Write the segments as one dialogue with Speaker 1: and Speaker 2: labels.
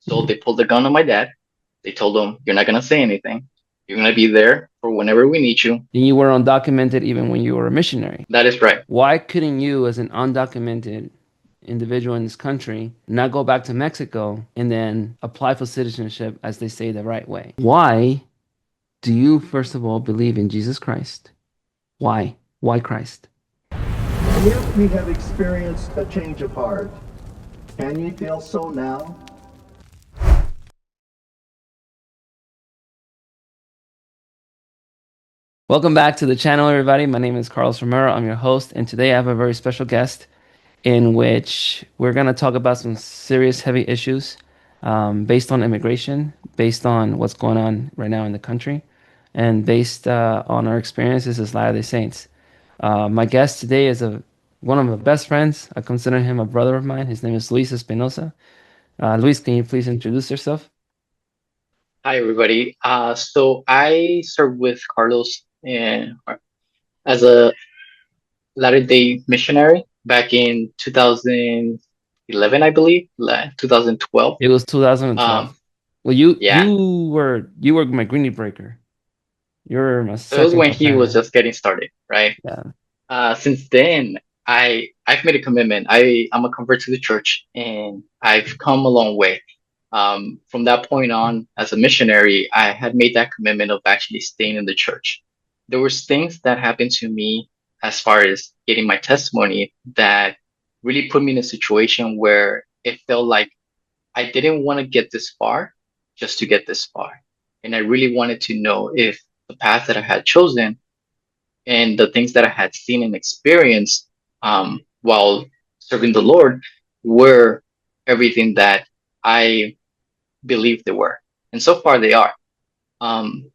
Speaker 1: So they pulled the gun on my dad. They told him, "You're not gonna say anything. You're gonna be there for whenever we need you."
Speaker 2: And you were undocumented even when you were a missionary.
Speaker 1: That is right.
Speaker 2: Why couldn't you, as an undocumented individual in this country, not go back to Mexico and then apply for citizenship as they say the right way? Why do you, first of all, believe in Jesus Christ? Why? Why Christ?
Speaker 3: If we have experienced a change of heart, can ye feel so now?
Speaker 2: Welcome back to the channel, everybody. My name is Carlos Romero. I'm your host, and today I have a very special guest in which we're going to talk about some serious, heavy issues based on immigration, based on what's going on right now in the country, and based on our experiences as Latter-day Saints. My guest today is one of my best friends. I consider him a brother of mine. His name is Luis Espinoza. Luis, can you please introduce yourself?
Speaker 1: Hi, everybody. So I served with Carlos as a Latter-day Missionary back in 2011, I believe, 2012.
Speaker 2: It was 2012.
Speaker 1: Um,
Speaker 2: Well, you
Speaker 1: yeah,
Speaker 2: you were my greenie breaker. You're my
Speaker 1: so it was
Speaker 2: second
Speaker 1: when he was
Speaker 2: companion.
Speaker 1: just getting started, right?
Speaker 2: Yeah.
Speaker 1: Since then, I've made a commitment. I'm a convert to the church, and I've come a long way. From that point on, as a missionary, I had made that commitment of actually staying in the church. There was things that happened to me as far as getting my testimony that really put me in a situation where it felt like I didn't want to get this far just to get this far. And I really wanted to know if the path that I had chosen and the things that I had seen and experienced while serving the Lord were everything that I believed they were. And so far they are. Um,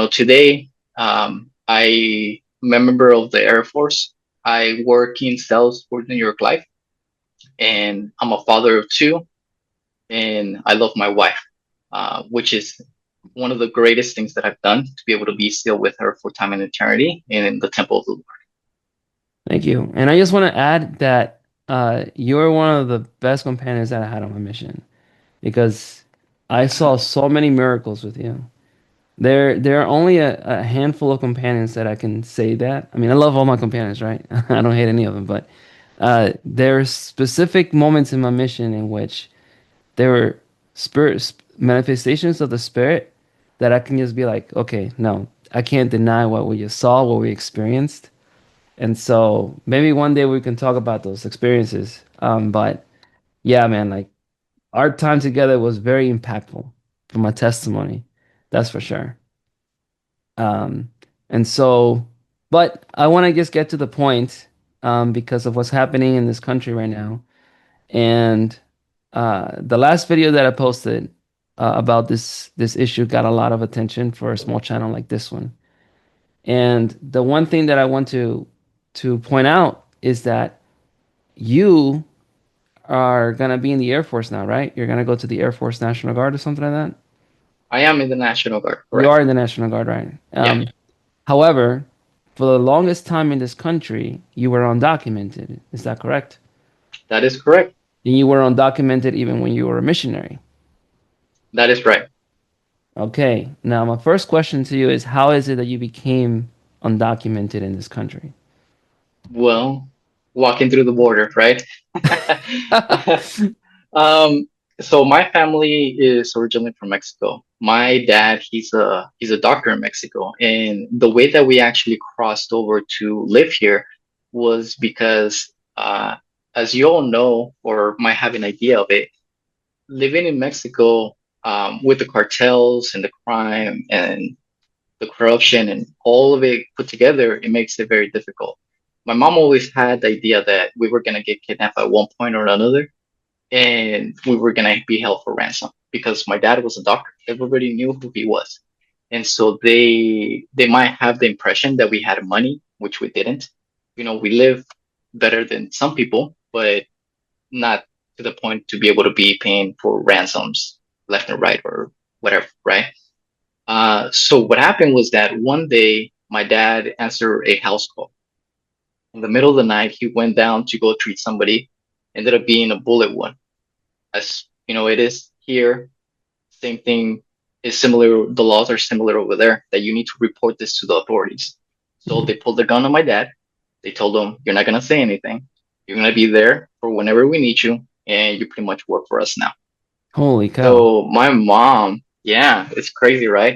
Speaker 1: Today I'm a member of the Air Force. I work in sales for New York Life, and I'm a father of two, and I love my wife, which is one of the greatest things that I've done to be able to be still with her for time and eternity in the temple of the Lord.
Speaker 2: Thank you. And I just want to add that you're one of the best companions that I had on my mission because I saw so many miracles with you. There are only a handful of companions that I can say that. I mean, I love all my companions, right? I don't hate any of them, but there's specific moments in my mission in which there were manifestations of the spirit that I can just be like, okay, no, I can't deny what we just saw, what we experienced. And so maybe one day we can talk about those experiences. But yeah, man, like our time together was very impactful for my testimony. That's for sure. Um, and so, but I want to just get to the point because of what's happening in this country right now. And the last video that I posted about this issue got a lot of attention for a small channel like this one. And the one thing that I want to point out is that you are gonna be in the Air Force now, right? You're gonna go to the Air Force National Guard or something like that.
Speaker 1: I am in the National Guard,
Speaker 2: You
Speaker 1: correct?
Speaker 2: are in the National Guard, right?
Speaker 1: Yeah,
Speaker 2: However, for the longest time in this country, you were undocumented. Is that correct?
Speaker 1: that is correct.
Speaker 2: And you were undocumented even when you were a missionary.
Speaker 1: That is right.
Speaker 2: Okay. Now, my first question to you is, how is it that you became undocumented in this country?
Speaker 1: Well, walking through the border, right? um, so my family is originally from Mexico. My dad, he's a doctor in Mexico, and the way that we actually crossed over to live here was because, as you all know or might have an idea of it, living in Mexico with the cartels and the crime and the corruption and all of it put together, it makes it very difficult. My mom always had the idea that we were going to get kidnapped at one point or another, and we were going to be held for ransom because my dad was a doctor. Everybody knew who he was. And so they might have the impression that we had money, which we didn't. We live better than some people, but not to the point to be able to be paying for ransoms left and right or whatever, right? So what happened was that one day my dad answered a house call. In the middle of the night, he went down to go treat somebody, ended up being a bullet wound. As you know, it is, here, same thing is similar. The laws are similar over there that you need to report this to the authorities. So
Speaker 2: Mhm.
Speaker 1: they pulled the gun on my dad. They told him, "You're not gonna say anything. You're gonna be there for whenever we need you, and you pretty much work for us now."
Speaker 2: Holy cow.
Speaker 1: So my mom, yeah, it's crazy, right?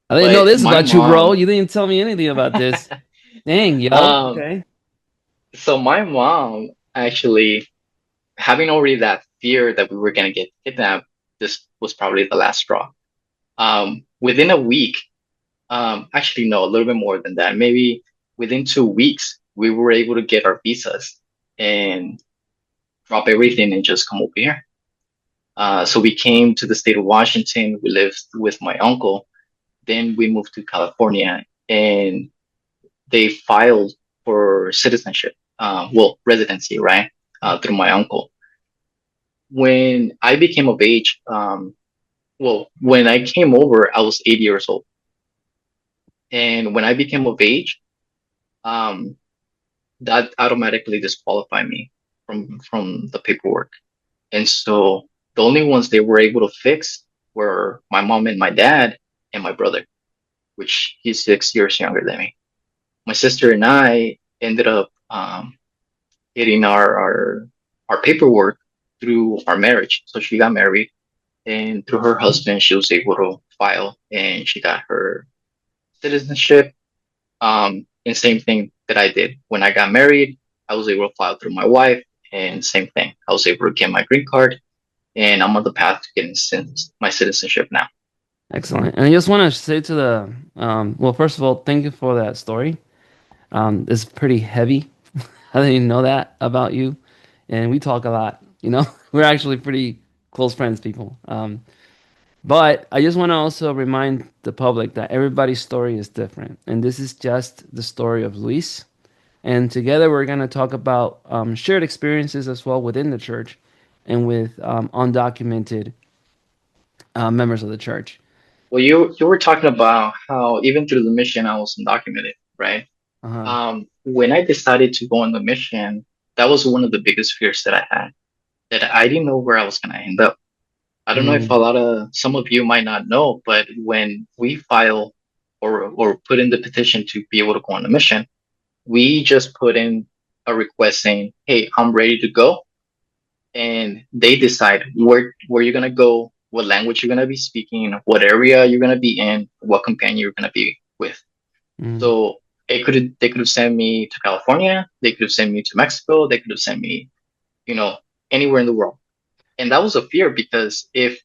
Speaker 2: I didn't know
Speaker 1: But
Speaker 2: this
Speaker 1: my
Speaker 2: about you, bro.
Speaker 1: mom,
Speaker 2: You didn't tell me anything about this. Dang, yo.
Speaker 1: um,
Speaker 2: Okay.
Speaker 1: so my mom actually having already that fear that we were gonna get kidnapped, this was probably the last straw. Within a week, actually no, a little bit more than that. Maybe within 2 weeks, we were able to get our visas and drop everything and just come over here. So we came to the state of Washington. We lived with my uncle. Then we moved to California, and they filed for citizenship, well, residency, right? Through my uncle. When I became of age, well, when I came over, I was 8 years old. And when I became of age, um, that automatically disqualified me from the paperwork. And so the only ones they were able to fix were my mom and my dad and my brother, which he's 6 years younger than me. My sister and I ended up getting our paperwork through our marriage. So she got married, and through her husband, she was able to file, and she got her citizenship. And same thing that I did when I got married. I was able to file through my wife, and same thing. I was able to get my green card, and I'm on the path to getting my citizenship now.
Speaker 2: Excellent. And I just want to say to the, well, first of all, thank you for that story. It's pretty heavy. I didn't even know that about you. And we talk a lot, you know, we're actually pretty close friends, people. But I just want to also remind the public that everybody's story is different. And this is just the story of Luis. And together we're going to talk about shared experiences as well within the church and with undocumented members of the church.
Speaker 1: Well, you were talking about how even through the mission I was undocumented, right?
Speaker 2: Uh-huh.
Speaker 1: When I decided to go on the mission, that was one of the biggest fears that I had. That I didn't know where I was gonna end up. I don't know if a
Speaker 2: Mm,
Speaker 1: lot of some of you might not know, but when we file or put in the petition to be able to go on a mission, we just put in a request saying, "Hey, I'm ready to go," and they decide where you're gonna go, what language you're gonna be speaking, what area you're gonna be in, what companion you're gonna be with.
Speaker 2: mm.
Speaker 1: So they could have sent me to California, they could have sent me to Mexico, they could have sent me, you know, anywhere in the world. And that was a fear because if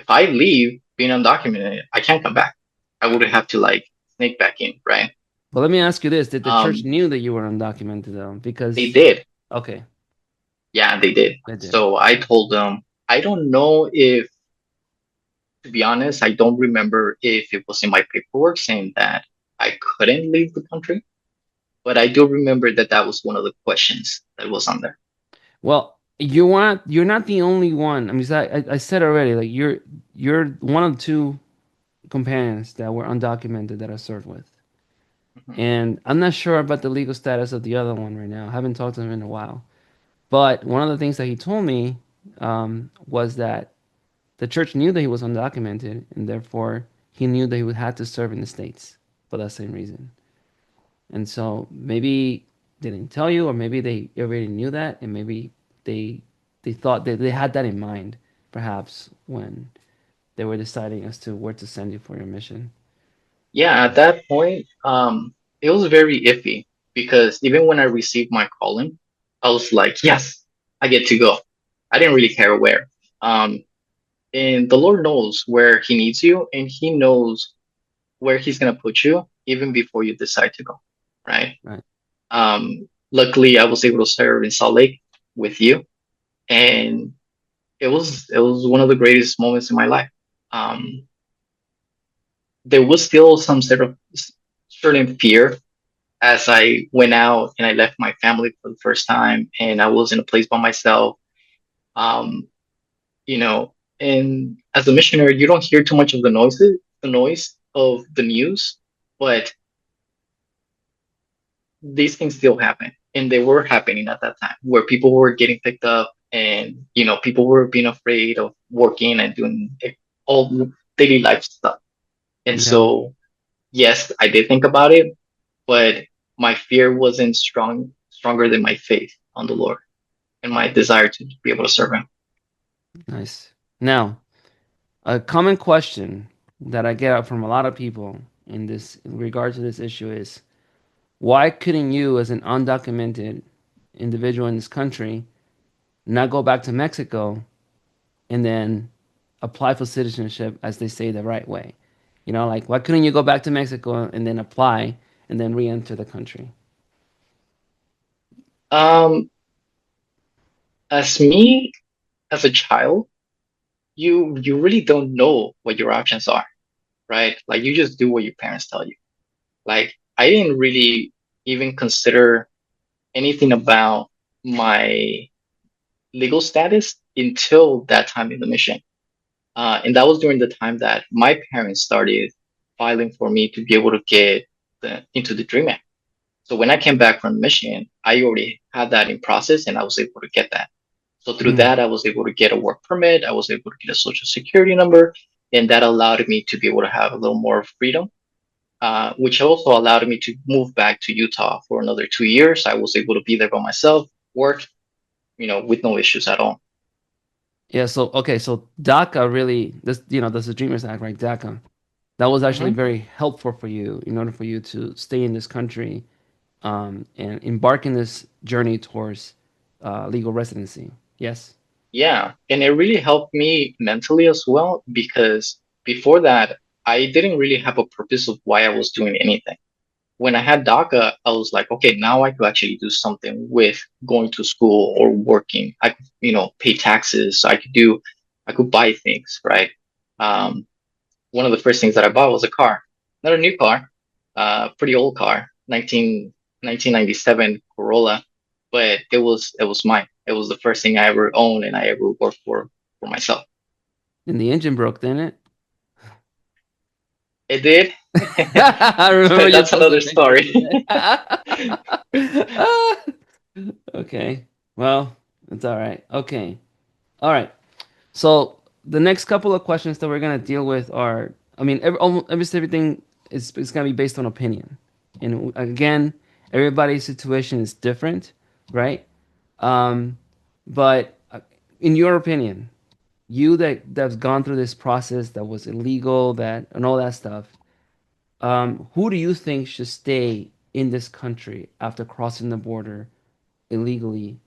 Speaker 1: I leave being undocumented, I can't come back. I would have to like sneak back in, right?
Speaker 2: Well, let me ask you this. Did the church
Speaker 1: Um,
Speaker 2: knew that you were undocumented though?
Speaker 1: they
Speaker 2: Because,
Speaker 1: did.
Speaker 2: okay,
Speaker 1: Yeah, they did.
Speaker 2: they did.
Speaker 1: So I told them, I don't know if, to be honest, I don't remember if it was in my paperwork saying that I couldn't leave the country, but I do remember that that was one of the questions that was on there.
Speaker 2: Well, you're not the only one. I mean, I said already, like you're one of two companions that were undocumented that I served with.
Speaker 1: Mhm.
Speaker 2: And I'm not sure about the legal status of the other one right now. I haven't talked to him in a while. But one of the things that he told me was that the church knew that he was undocumented, and therefore he knew that he would have to serve in the States for that same reason. And so maybe they didn't tell you, or maybe they already knew that, and maybe they they thought that they had that in mind, perhaps when they were deciding as to where to send you for your mission.
Speaker 1: Yeah, at that point, it was very iffy because even when I received my calling, I was like, yes, I get to go. I didn't really care where. Um, and the Lord knows where He needs you, and He knows where He's gonna put you even before you decide to go, right?
Speaker 2: Right.
Speaker 1: Luckily, I was able to serve in Salt Lake with you, and it was one of the greatest moments in my life. Um, there was still some sort of certain fear as I went out and I left my family for the first time and I was in a place by myself. Um, you know, and as a missionary, you don't hear too much of the noise of the news, but these things still happen. And they were happening at that time where people were getting picked up. and people were being afraid of working and doing all daily life stuff. And
Speaker 2: Yeah,
Speaker 1: so, yes, I did think about it, but my fear wasn't stronger than my faith on the Lord and my desire to be able to serve Him.
Speaker 2: nice. Now, a common question that I get from a lot of people in regard to this issue is, why couldn't you, as an undocumented individual in this country, not go back to Mexico and then apply for citizenship, as they say, the right way? Like, why couldn't you go back to Mexico and then apply and then re-enter the country?
Speaker 1: Um, as me as a child, you really don't know what your options are, right? Like you just do what your parents tell you. Like I didn't really even consider anything about my legal status until that time in the mission. And that was during the time that my parents started filing for me to be able to get into the Dream Act. So when I came back from the mission, I already had that in process and I was able to get that. So through
Speaker 2: Mm.
Speaker 1: that, I was able to get a work permit. I was able to get a social security number, and that allowed me to be able to have a little more freedom, which also allowed me to move back to Utah for another 2 years. I was able to be there by myself, work, with no issues at all.
Speaker 2: Yeah, so okay, so DACA really, that's the Dreamers Act, right? DACA. That was actually
Speaker 1: Hmm.
Speaker 2: very helpful for you in order for you to stay in this country, and embark in this journey towards legal residency. Yes.
Speaker 1: Yeah, and it really helped me mentally as well because before that, I didn't really have a purpose of why I was doing anything. When I had DACA, I was like, okay, now I could actually do something with going to school or working. I could, pay taxes. I could buy things, right? Um, One of the first things that I bought was a car, not a new car, pretty old car, 1997 Corolla, but it was mine. It was the first thing I ever owned and I ever worked for myself.
Speaker 2: And the engine broke, didn't it?
Speaker 1: It did,
Speaker 2: I remember
Speaker 1: but
Speaker 2: you
Speaker 1: that's another
Speaker 2: posted pictures
Speaker 1: story.
Speaker 2: of it. Okay. Well, it's all right. Okay. All right. So the next couple of questions that we're gonna deal with are, I mean, almost everything is gonna be based on opinion, and again, everybody's situation is different, right? Um, but in your opinion, you that's gone through this process that was illegal, that and all that stuff, who do you think should stay in this country after crossing the border illegally,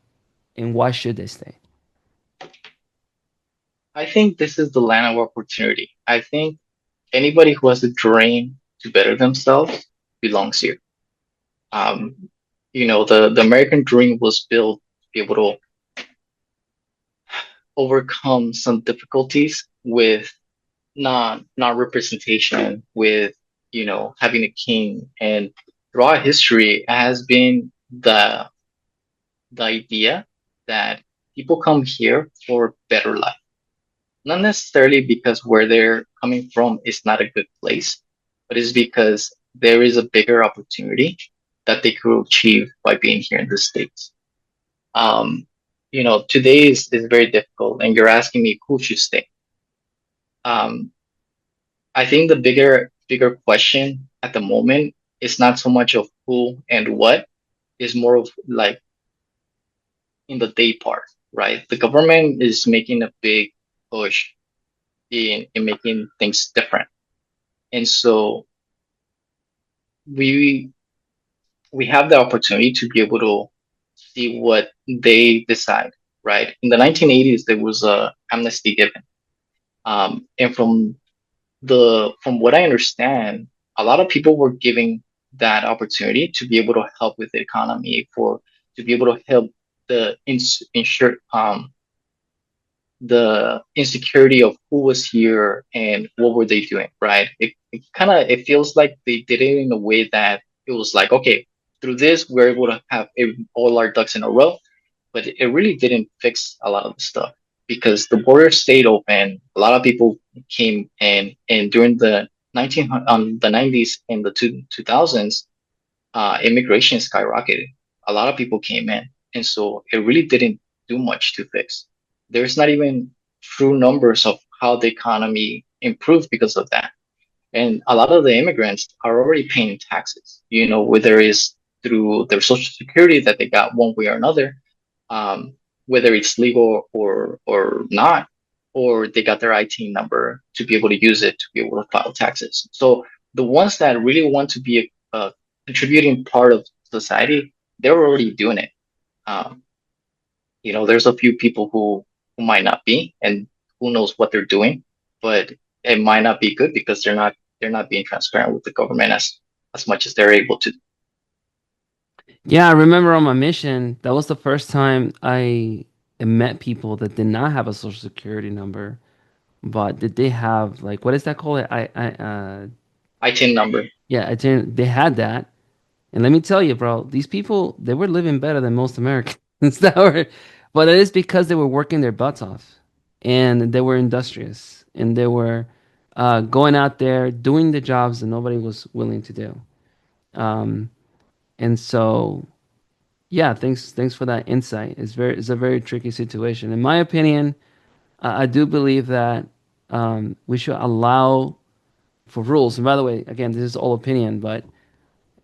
Speaker 2: and why should they stay?
Speaker 1: I think this is the land of opportunity. I think anybody who has a dream to better themselves belongs here. Um, the American dream was built to be able to overcome some difficulties with not representation, with having a king, and throughout history it has been the idea that people come here for better life, not necessarily because where they're coming from is not a good place, but it's because there is a bigger opportunity that they could achieve by being here in the States. Um, Today is very difficult, and you're asking me who should stay. Um, I think the bigger question at the moment is not so much of who and what, is more of like in the day part, right? The government is making a big push in making things different. And so we we have the opportunity to be able to see what they decide, right? In the 1980s, there was a amnesty given, and from what I understand, a lot of people were giving that opportunity to be able to help with the economy, for to be able to help the insure the insecurity of who was here and what were they doing, right? It feels like they did it in a way that it was like, okay, through this we're able to have all our ducks in a row, but it really didn't fix a lot of the stuff because the border stayed open. A lot of people came in, and during the 90s and the 2000s, immigration skyrocketed. A lot of people came in, and so it really didn't do much to fix. There's not even true numbers of how the economy improved because of that. And a lot of the immigrants are already paying taxes, whether it's through their social security that they got one way or another, um, whether it's legal or not, or they got their IT number to be able to use it to be able to file taxes. So the ones that really want to be a contributing part of society, they're already doing it. Um, there's a few people who might not be, and who knows what they're doing, but it might not be good because they're not being transparent with the government as much as they're able to.
Speaker 2: Yeah, I remember on my mission, that was the first time I met people that did not have a social security number, but did they have like what is that called?
Speaker 1: ITIN number.
Speaker 2: Yeah, I think they had that. And let me tell you, bro, these people they were living better than most Americans that were, but it is because they were working their butts off, and they were industrious, and they were going out there doing the jobs that nobody was willing to do. Um, and so yeah, thanks for that insight. It's a very tricky situation. In my opinion, I do believe that we should allow for rules. And by the way, again, this is all opinion, but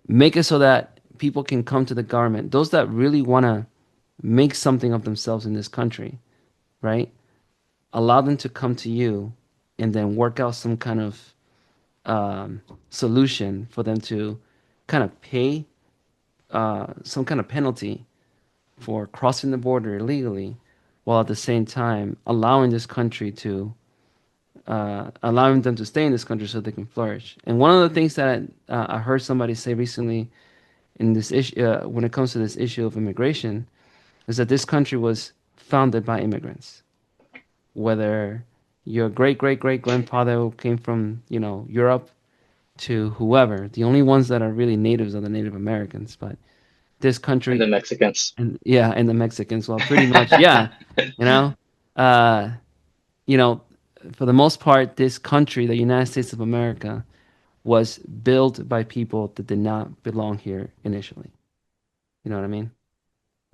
Speaker 2: make it so that people can come to the government. Those that really want to make something of themselves in this country, right? Allow them to come to you and then work out some kind of solution for them to kind of pay some kind of penalty for crossing the border illegally, while at the same time allowing this country to allowing them to stay in this country so they can flourish. And one of the things that I heard somebody say recently in this issue, when it comes to this issue of immigration, is that this country was founded by immigrants. Whether your great great great grandfather came from Europe to whoever, the only ones that are really natives are the Native Americans. But this
Speaker 1: And
Speaker 2: country,
Speaker 1: the Mexicans.
Speaker 2: and yeah, and the Mexicans, well, pretty much, yeah, you know, uh, you know, for the most part, this country, the United States of America, was built by people that did not belong here initially. You know what I mean?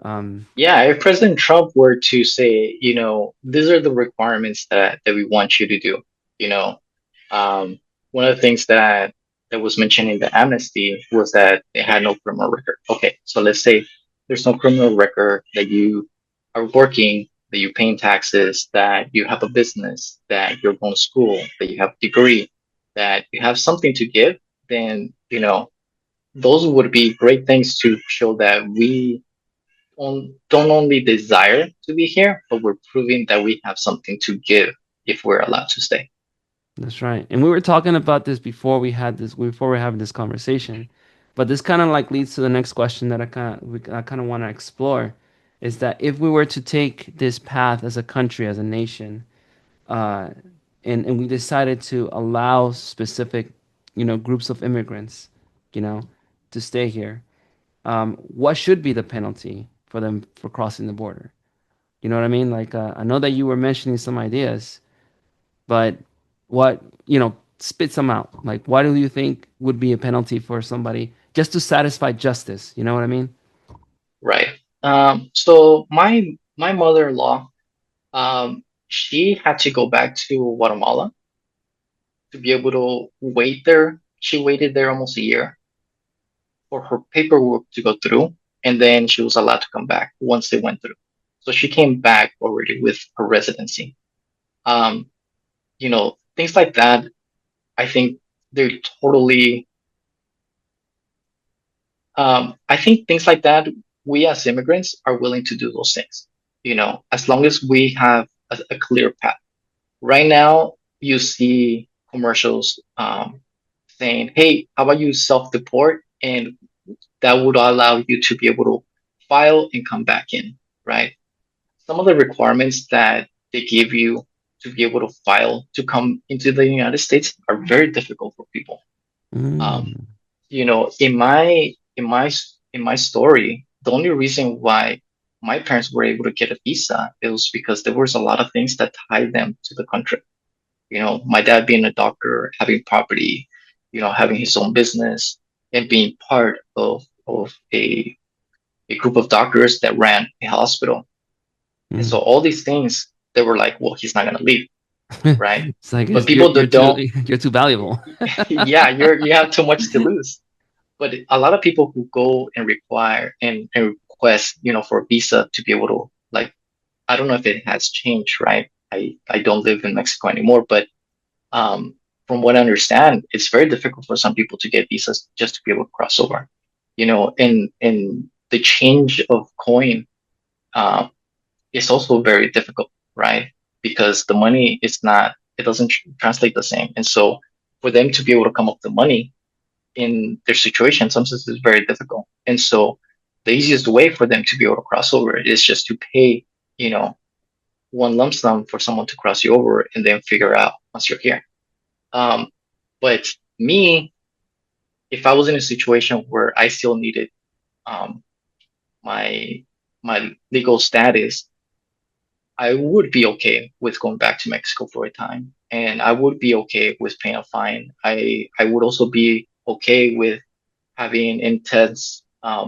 Speaker 2: Um,
Speaker 1: Yeah, if President Trump were to say, these are the requirements that we want you to do, you know, um, one of the things that was mentioned in the amnesty was that they had no criminal record. Okay, so let's say there's no criminal record, that you are working, that you're paying taxes, that you have a business, that you're going to school, that you have a degree, that you have something to give, then, those would be great things to show that we don't only desire to be here, but we're proving that we have something to give if we're allowed to stay.
Speaker 2: that's right. And we were talking about this before we are having this conversation. But this kind of like leads to the next question that I kind of want to explore, is that if we were to take this path as a country, as a nation, uh, and we decided to allow specific, groups of immigrants, you know, to stay here, what should be the penalty for them for crossing the border? You know what I mean? Like, I know that you were mentioning some ideas, but what, spit some out. Like, what do you think would be a penalty for somebody just to satisfy justice? You know what I mean?
Speaker 1: Right. So my mother-in-law, she had to go back to Guatemala to be able to wait there. She waited there almost a year for her paperwork to go through, and then she was allowed to come back once they went through. So she came back already with her residency. Um, things like that. I think they're totally. I think things like that. We as immigrants are willing to do those things. As long as we have a clear path. Right now, you see commercials saying, "Hey, how about you self-deport?" And that would allow you to be able to file and come back in, right? Some of the requirements that they give you to be able to file to come into the United States are very difficult for people. Um,
Speaker 2: Mm,
Speaker 1: in my story, the only reason why my parents were able to get a visa, it was because there was a lot of things that tied them to the country. My dad being a doctor, having property, having his own business, and being part of a group of doctors that ran a hospital. And
Speaker 2: Mm.
Speaker 1: so all these things, they were like, well, he's not gonna leave, right?
Speaker 2: It's like
Speaker 1: But
Speaker 2: you're
Speaker 1: people that
Speaker 2: too
Speaker 1: don't,
Speaker 2: you're too valuable.
Speaker 1: yeah, you have too much to lose. But a lot of people who go and require and request, for a visa to be able to, like, I don't know if it has changed, right? I don't live in Mexico anymore, but um, from what I understand, it's very difficult for some people to get visas just to be able to cross over, and the change of coin uh, is also very difficult, right? Because the money is not, it doesn't translate the same, and so for them to be able to come up with the money in their situation, sometimes it's very difficult. And so the easiest way for them to be able to cross over is just to pay, you know, one lump sum for someone to cross you over and then figure out once you're here. Um, but me, if I was in a situation where I still needed um, my my legal status, I would be okay with going back to Mexico for a time, and I would be okay with paying a fine. I would also be okay with having intense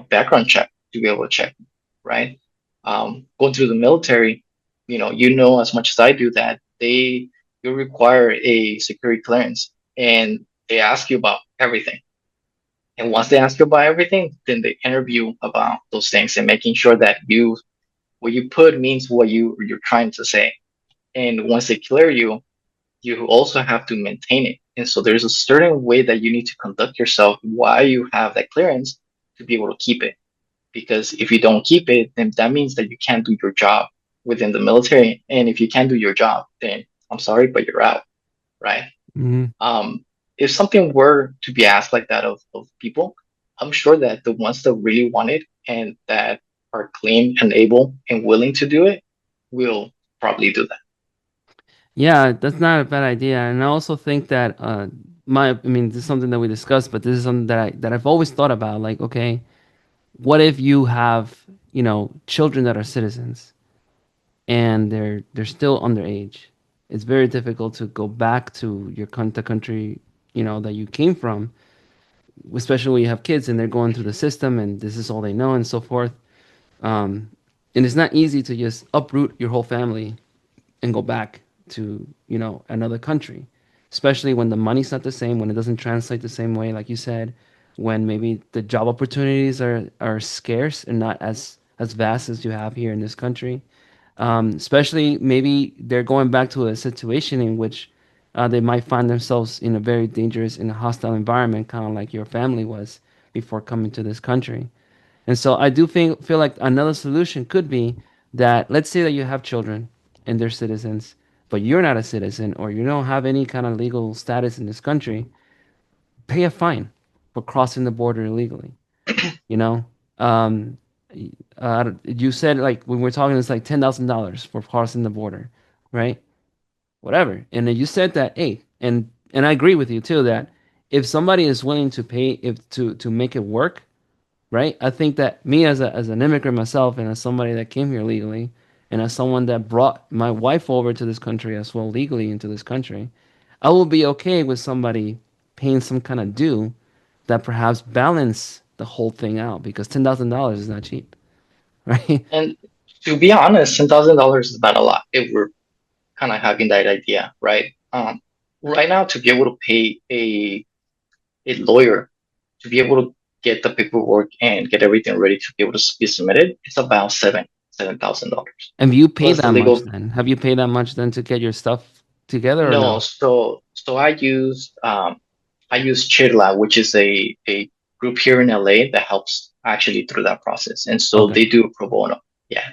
Speaker 1: background check to be able to check, right? Going through the military, as much as I do that you require a security clearance, and they ask you about everything. And once they ask you about everything, then they interview about those things and making sure that what you put means what you're trying to say. And once they clear you, you also have to maintain it. And so there's a certain way that you need to conduct yourself while you have that clearance to be able to keep it. Because if you don't keep it, then that means that you can't do your job within the military. And if you can't do your job, then I'm sorry, but you're out, right?
Speaker 2: Mhm.
Speaker 1: Um, if something were to be asked like that of people, I'm sure that the ones that really want it and that are clean and able and willing to do it will probably do that.
Speaker 2: Yeah, that's not a bad idea. And I also think that I mean, this is something that we discussed, but this is something that I've always thought about. Like, okay, what if you have, children that are citizens and they're still underage? It's very difficult to go back to the country, that you came from, especially when you have kids and they're going through the system and this is all they know and so forth. Um, and it's not easy to just uproot your whole family and go back to another country, especially when the money's not the same, when it doesn't translate the same way, like you said, when maybe the job opportunities are scarce and not as vast as you have here in this country. Especially maybe they're going back to a situation in which they might find themselves in a very dangerous in a hostile environment, kind of like your family was before coming to this country. And so I do feel like another solution could be that, let's say that you have children and they're citizens, but you're not a citizen or you don't have any kind of legal status in this country, pay a fine for crossing the border illegally. You know, um, you said, like, when we're talking, it's like $10,000 for crossing the border, right? Whatever. And then you said that, hey, and I agree with you too that if somebody is willing to pay if to make it work, right? I think that me as an immigrant myself and as somebody that came here legally and as someone that brought my wife over to this country as well legally into this country, I will be okay with somebody paying some kind of due that perhaps balance the whole thing out because $10,000 is not cheap, right?
Speaker 1: And to be honest, $10,000 is not a lot if we're kind of having that idea, right? Right now, to be able to pay a lawyer to be able to get the paperwork and get everything ready to be able to be submitted, it's about $7,000
Speaker 2: And you pay
Speaker 1: plus the
Speaker 2: that much
Speaker 1: legal.
Speaker 2: then? Have you paid that much then to get your stuff together or
Speaker 1: No,
Speaker 2: no?
Speaker 1: so I use Chirla, which is a group here in LA that helps actually through that process, and so
Speaker 2: Okay.
Speaker 1: they do pro bono. Yeah,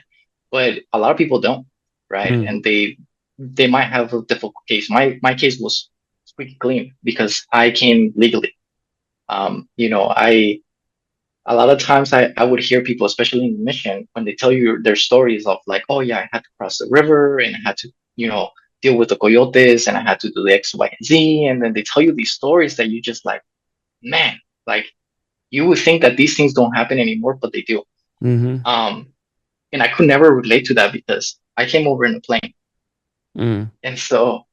Speaker 1: but a lot of people don't, right?
Speaker 2: Mm.
Speaker 1: And they might have a difficult case. My case was squeaky clean because I came legally. I a lot of times I would hear people, especially in the mission, when they tell you their stories of like, oh yeah, I had to cross the river and I had to, deal with the coyotes and I had to do the X, Y, and Z. And then they tell you these stories that you just like, man, like you would think that these things don't happen anymore, but they do.
Speaker 2: Mm-hmm.
Speaker 1: Um, and I could never relate to that because I came over in a plane.
Speaker 2: Mm.
Speaker 1: And so,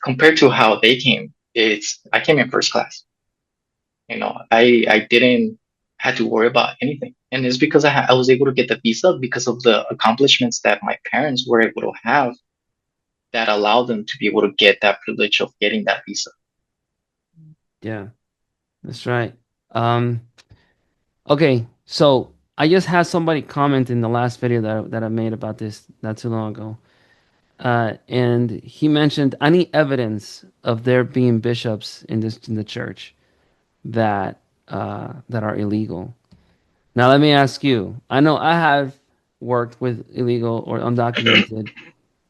Speaker 1: compared to how they came, I came in first class. I didn't had to worry about anything. And it's because I was able to get the visa because of the accomplishments that my parents were able to have that allowed them to be able to get that privilege of getting that visa.
Speaker 2: Yeah, that's right. Um, okay, so I just had somebody comment in the last video that I made about this not too long ago. And he mentioned any evidence of there being bishops in the church that are illegal. Now let me ask you. I know I have worked with illegal or undocumented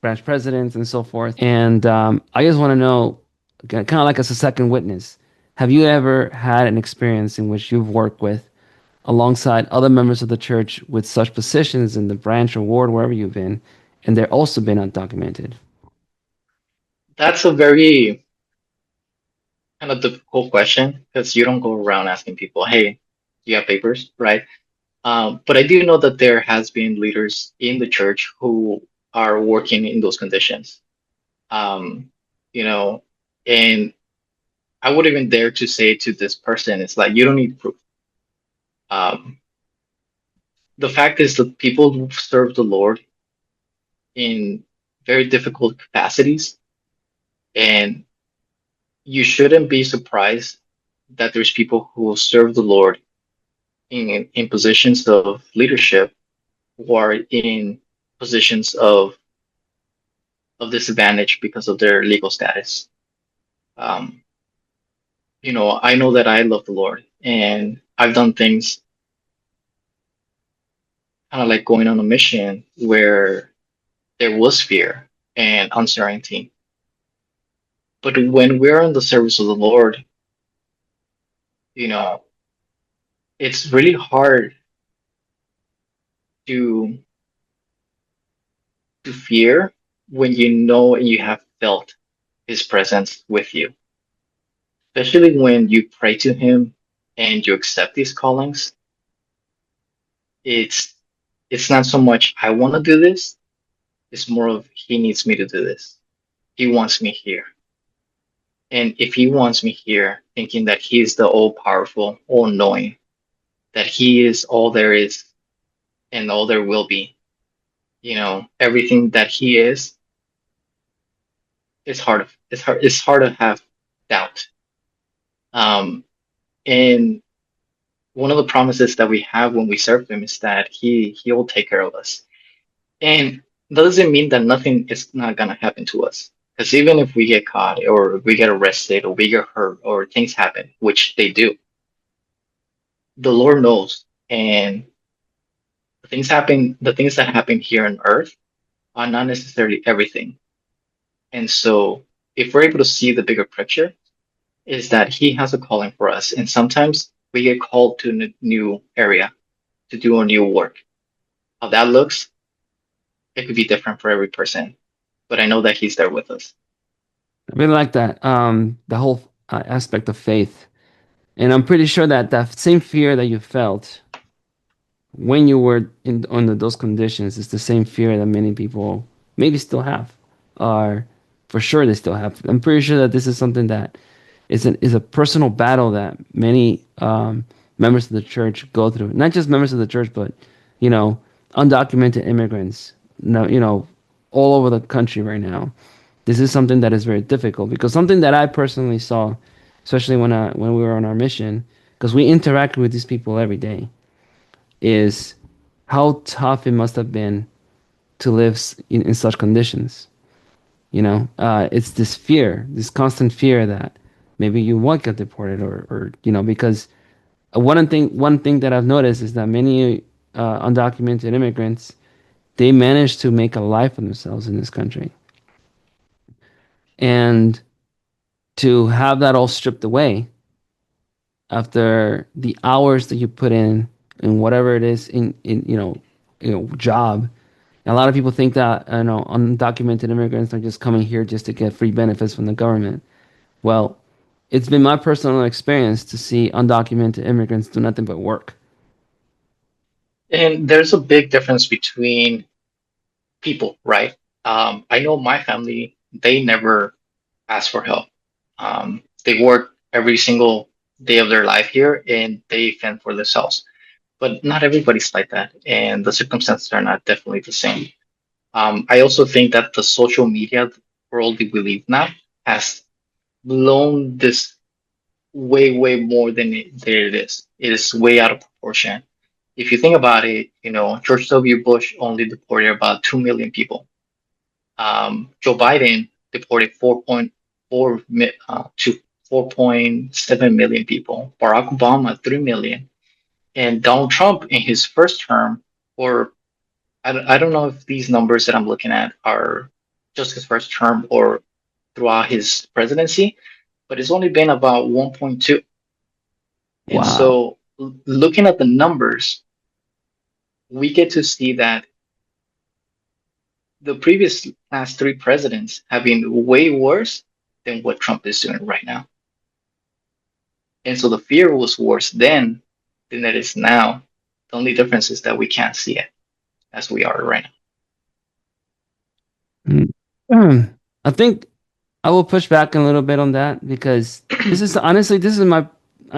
Speaker 2: branch presidents and so forth, and I just want to know, kind of like as a second witness, have you ever had an experience in which you've worked with alongside other members of the church with such positions in the branch or ward wherever you've been, and they're also been undocumented?
Speaker 1: That's a very kind of difficult question because you don't go around asking people, "Hey, do you have papers?" Right? But I do know that there has been leaders in the church who are working in those conditions. Um, you know, and I would even dare to say to this person, it's like you don't need proof. Um, the fact is that people who serve the Lord in very difficult capacities, and you shouldn't be surprised that there's people who serve the Lord in positions of leadership who are in positions of disadvantage because of their legal status. Um, I know that I love the Lord and I've done things kind of like going on a mission where there was fear and uncertainty. But when we're in the service of the Lord, you know, it's really hard to to fear when you know and you have felt his presence with you, especially when you pray to him and you accept these callings. It's it's not so much I want to do this, it's more of he needs me to do this. He wants me here. And if he wants me here, thinking that he is the all powerful, all knowing, that he is all there is and all there will be, everything that he is, it's hard to have doubt. Um, and one of the promises that we have when we serve him is that he will take care of us. And that doesn't mean that nothing is not gonna happen to us. Because even if we get caught or we get arrested or we get hurt or things happen, which they do, the Lord knows. And the things that happen here on earth are not necessarily everything. And so if we're able to see the bigger picture, is that he has a calling for us. And sometimes we get called to a new area to do a new work. How that looks, it could be different for every person. But I know that he's there with us.
Speaker 2: I really like that. The whole aspect of faith. And I'm pretty sure that that same fear that you felt when you were in under those conditions is the same fear that many people maybe still have, or for sure they still have. I'm pretty sure that this is something that is a personal battle that many members of the church go through. Not just members of the church, but you know, undocumented immigrants. All over the country right now. This is something that is very difficult because something that I personally saw, especially when we were on our mission, because we interact with these people every day, is how tough it must have been to live in such conditions. It's this fear, this constant fear that maybe you won't get deported, or because one thing that I've noticed is that many undocumented immigrants, they manage to make a life for themselves in this country, and to have that all stripped away after the hours that you put in whatever it is in job. A lot of people think that undocumented immigrants are just coming here just to get free benefits from the government. Well, it's been my personal experience to see undocumented immigrants do nothing but work.
Speaker 1: And there's a big difference between people, right? I know my family, they never ask for help. They work every single day of their life here and they fend for themselves. but not everybody's like that, and the circumstances are not definitely the same. I also think that the social media world we live now has blown this way more than there it is. It is way out of proportion. If you think about it, George W. Bush only deported about 2 million people. Joe Biden deported 4.4 to 4.7 million people. Barack Obama 3 million, and Donald Trump in his first term, or I don't know if these numbers that I'm looking at are just his first term or throughout his presidency, but it's only been about 1.2. And
Speaker 2: Wow.
Speaker 1: so, looking at the numbers, we get to see that the previous last three presidents have been way worse than what Trump is doing right now. And so the fear was worse then than it is now. The only difference is that we can't see it as we are right
Speaker 2: Mm. I think I will push back a little bit on that because this is honestly this is my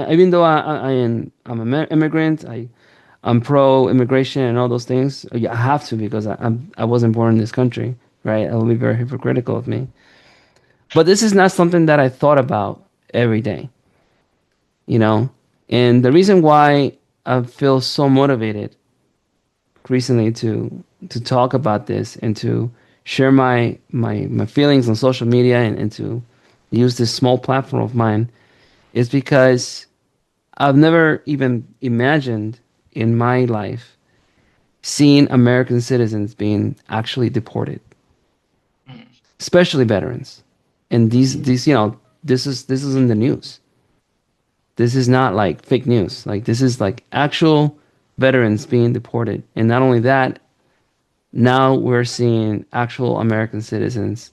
Speaker 2: even though I'm an immigrant, I'm pro immigration and all those things. Yeah, I have to because I wasn't born in this country, right? It will be very hypocritical of me. But this is not something that I thought about every day, you know? And the reason why I feel so motivated recently to talk about this and to share my feelings on social media and to use this small platform of mine is because I've never even imagined in my life seeing American citizens being actually deported,
Speaker 1: now.
Speaker 2: especially veterans. And these this is in the news. This is not like fake news. Like this is like actual veterans being deported. And not only that, now we're seeing actual American citizens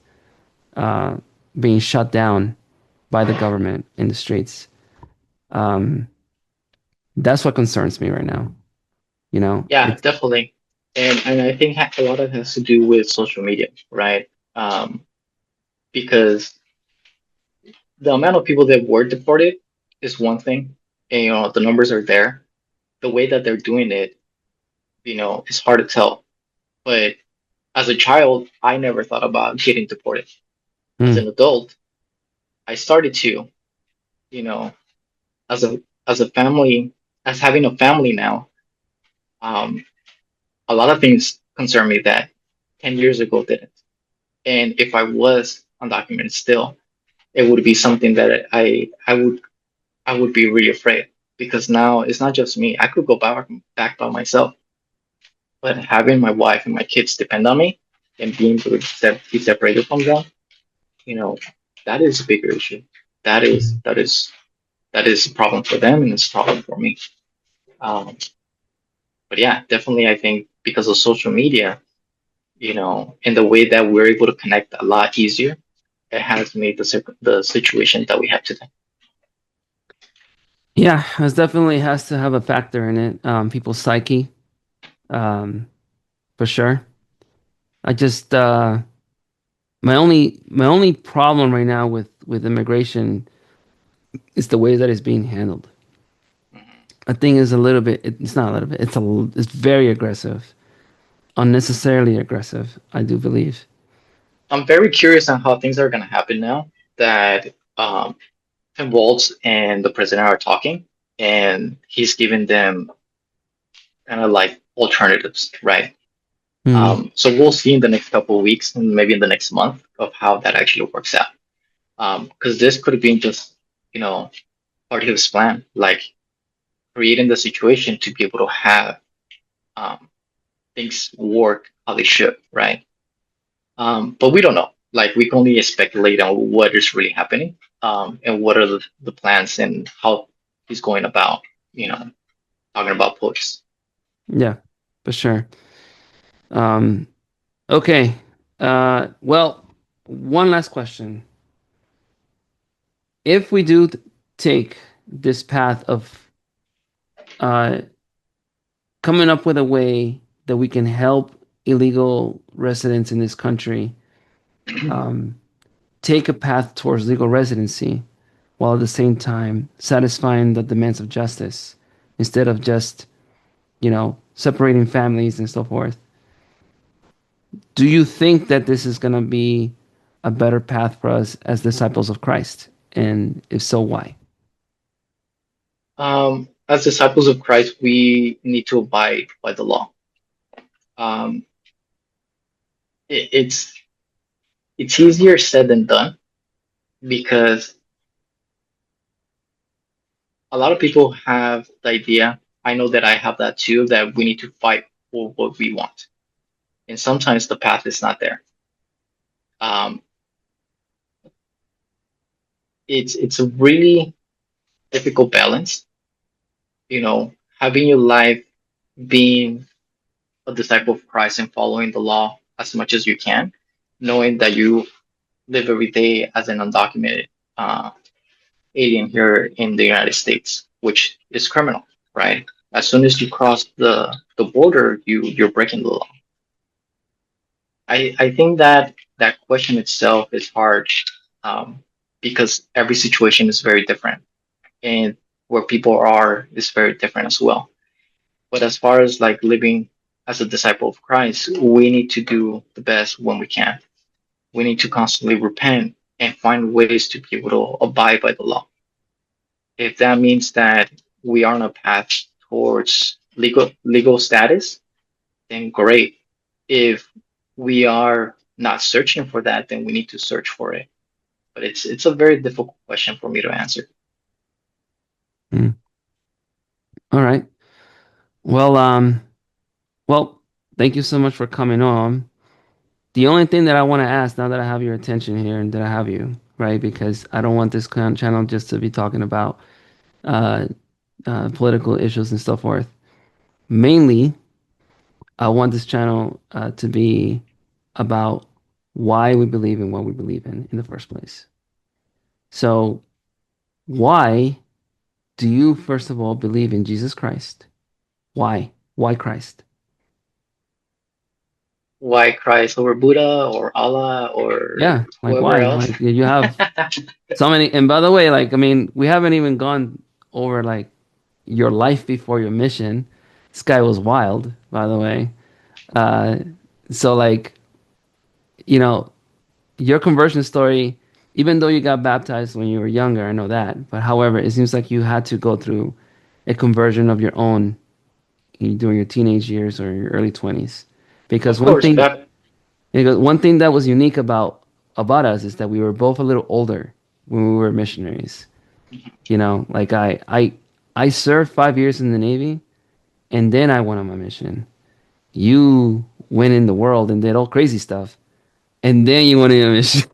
Speaker 2: uh, being shut down by the government in the streets. Um, that's what concerns me right now. You know,
Speaker 1: Yeah,
Speaker 2: it's
Speaker 1: definitely. And I think a lot of it has to do with social media, right? Because the amount of people that were deported is one thing, and the numbers are there. The way that they're doing it, it's hard to tell. But as a child, I never thought about getting deported. As
Speaker 2: mm,
Speaker 1: an adult, I started to, you know, as a family, as having a family now, um, a lot of things concern me that 10 years ago didn't. And if I was undocumented still, it would be something that I would be really afraid because now it's not just me. I could go back by myself, but having my wife and my kids depend on me and being able to be separated from them, you know, that is a bigger issue. That is
Speaker 2: mm.
Speaker 1: that is that is a problem for them and it's a problem for me. Um, but yeah, definitely, I think because of social media, and the way that we're able to connect a lot easier, it has made the situation that we have today.
Speaker 2: Yeah, it definitely has to have a factor in it. People's psyche, um, for sure. I just my only problem right now with immigration is the way that it's being handled.
Speaker 1: Mhm.
Speaker 2: I think is a little bit. It's not a little bit. It's very aggressive, unnecessarily aggressive. I do believe.
Speaker 1: I'm very curious on how things are going to happen now that Tim Walz and the president are talking, and he's giving them kind of like alternatives, right?
Speaker 2: Hmm.
Speaker 1: So we'll see in the next couple of weeks and maybe in the next month of how that actually works out. Because this could have been just, you know, part of his plan, like creating the situation to be able to have um, things work how they should, right? But we don't know. Like we can only speculate on what is really happening, and what are the plans and how he's going about, talking about police.
Speaker 2: Yeah, for sure. Um, okay. Well, one last question. If we do take this path of uh, coming up with a way that we can help illegal residents in this country um, take a path towards legal residency, while at the same time satisfying the demands of justice, instead of just separating families and so forth. Do you think that this is going to be a better path for us as disciples of Christ? And if so, why?
Speaker 1: As disciples of Christ, we need to abide by the law. Um, it, it's it's easier said than done because a lot of people have the idea. I know that I have that too. That we need to fight for what we want, and sometimes the path is not there. Um, it's a really difficult balance, having your life being a disciple of Christ and following the law as much as you can, knowing that you live every day as an undocumented uh, alien here in the United States, which is criminal, right? As soon as you cross the border, you're breaking the law. I think that that question itself is hard, um, because every situation is very different, and where people are is very different as well. But as far as like living as a disciple of Christ, we need to do the best when we can. We need to constantly repent and find ways to be able to abide by the law. If that means that we are on a path towards legal status, then great. If we are not searching for that, then we need to search for it. But it's a very difficult question for me to answer.
Speaker 2: Mm. All right. Well, well, thank you so much for coming on. The only thing that I want to ask now that I have your attention here and that I have you, right? Because I don't want this channel just to be talking about uh, political issues and so forth. Mainly, I want this channel to be about why we believe in what we believe in the first place. So, why do you, first of all, believe in Jesus Christ? Why? Why Christ?
Speaker 1: Why Christ over Buddha or Allah or
Speaker 2: Yeah, like
Speaker 1: whoever
Speaker 2: why?
Speaker 1: else?
Speaker 2: Like you have so many, and by the way, like I mean, we haven't even gone over like your life before your mission. This guy was wild, by the way. Uh, so like, you know, your conversion story, even though you got baptized when you were younger, I know that. But however, it seems like you had to go through a conversion of your own during your teenage years or your early 20s.
Speaker 1: Of
Speaker 2: Because
Speaker 1: course, back.
Speaker 2: one thing that was unique about us is that we were both a little older when we were missionaries. Like I served 5 years in the Navy and then I went on my mission. You went in the world and did all crazy stuff, and then you went on a mission.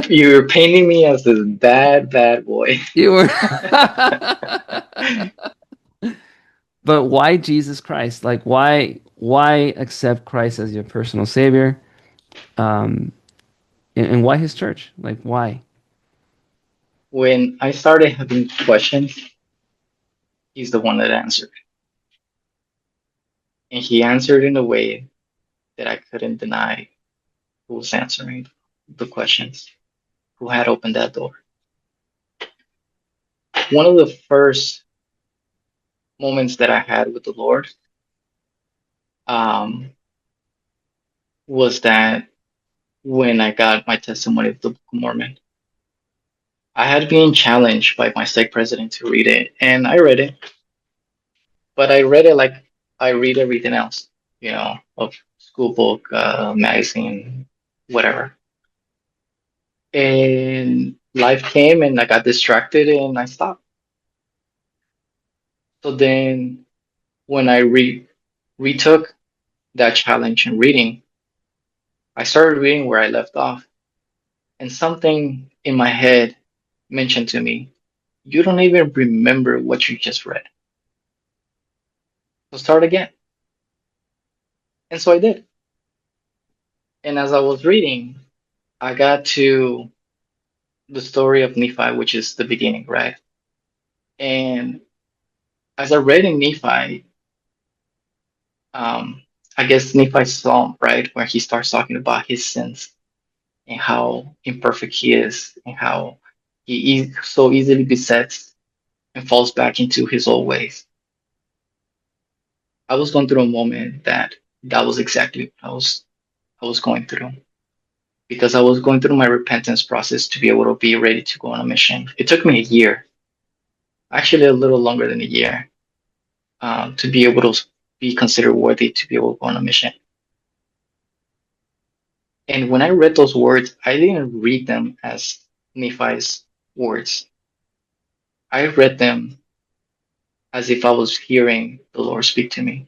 Speaker 1: You're painting me as this bad boy.
Speaker 2: You were, but why Jesus Christ? Like why accept Christ as your personal savior? Um, and why his church? Like why?
Speaker 1: When I started having questions, he's the one that answered. And he answered in a way that I couldn't deny who was answering the questions, who had opened that door. One of the first moments that I had with the Lord, um, was that when I got my testimony of the Book of Mormon. I had been challenged by my stake president to read it, and I read it, but I read it like I read everything else, of school book, magazine, whatever. And life came and I got distracted and I stopped. So then when I retook that challenge in reading, I started reading where I left off. And something in my head mentioned to me, you don't even remember what you just read. So start again. And so I did. And as I was reading, I got to the story of Nephi, which is the beginning, right? And as I read in Nephi, um, I guess Nephi's psalm, right, where he starts talking about his sins and how imperfect he is and how he so easily besets. and falls back into his old ways. I was going through a moment that was exactly what I was going through, because I was going through my repentance process to be able to be ready to go on a mission. It took me a year, actually a little longer than a year, to be able to be considered worthy to be able to go on a mission. And when I read those words, I didn't read them as Nephi's words. I read them as if I was hearing the Lord speak to me.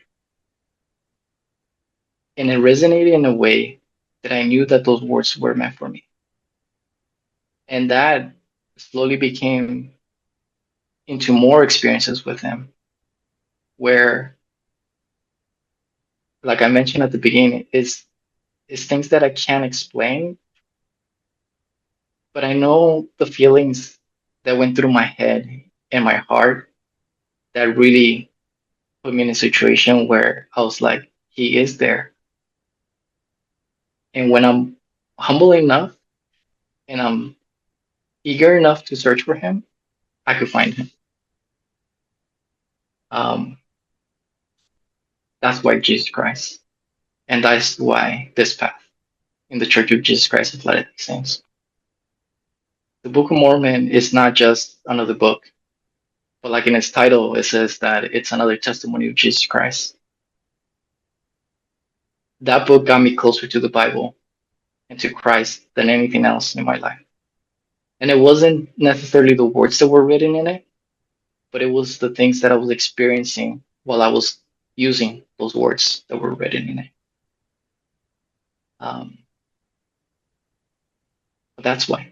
Speaker 1: And it resonated in a way that I knew that those words were meant for me. And that slowly became into more experiences with him, where, like I mentioned at the beginning, is things that I can't explain, but I know the feelings that went through my head and my heart that really put me in a situation where I was like, he is there. And when I'm humble enough and I'm eager enough to search for him, I could find him. Um, that's why Jesus Christ. And that's why this path in the Church of Jesus Christ of Latter-day Saints. The Book of Mormon is not just another book, but like in its title, it says that it's another testimony of Jesus Christ. That book got me closer to the Bible and to Christ than anything else in my life. And it wasn't necessarily the words that were written in it, but it was the things that I was experiencing while I was using those words that were written in it. Um, that's why.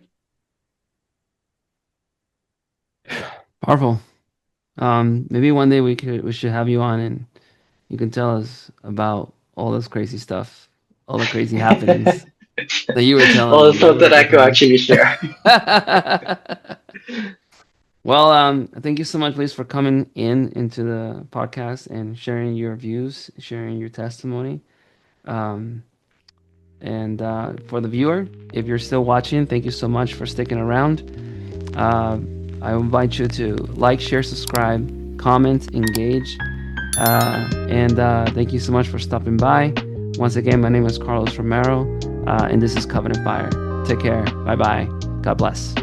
Speaker 2: Powerful. Maybe one day we should have you on and you can tell us about all this crazy stuff, all the crazy happenings that you were telling
Speaker 1: All
Speaker 2: me.
Speaker 1: the stuff that I could actually share.
Speaker 2: Well, thank you so much, Luis, for coming into the podcast and sharing your views, sharing your testimony. Um, and for the viewer, if you're still watching, thank you so much for sticking around. Uh, I invite you to like, share, subscribe, comment, engage. And thank you so much for stopping by. Once again, my name is Carlos Romero, and this is Covenant Fire. Take care. Bye bye. God bless.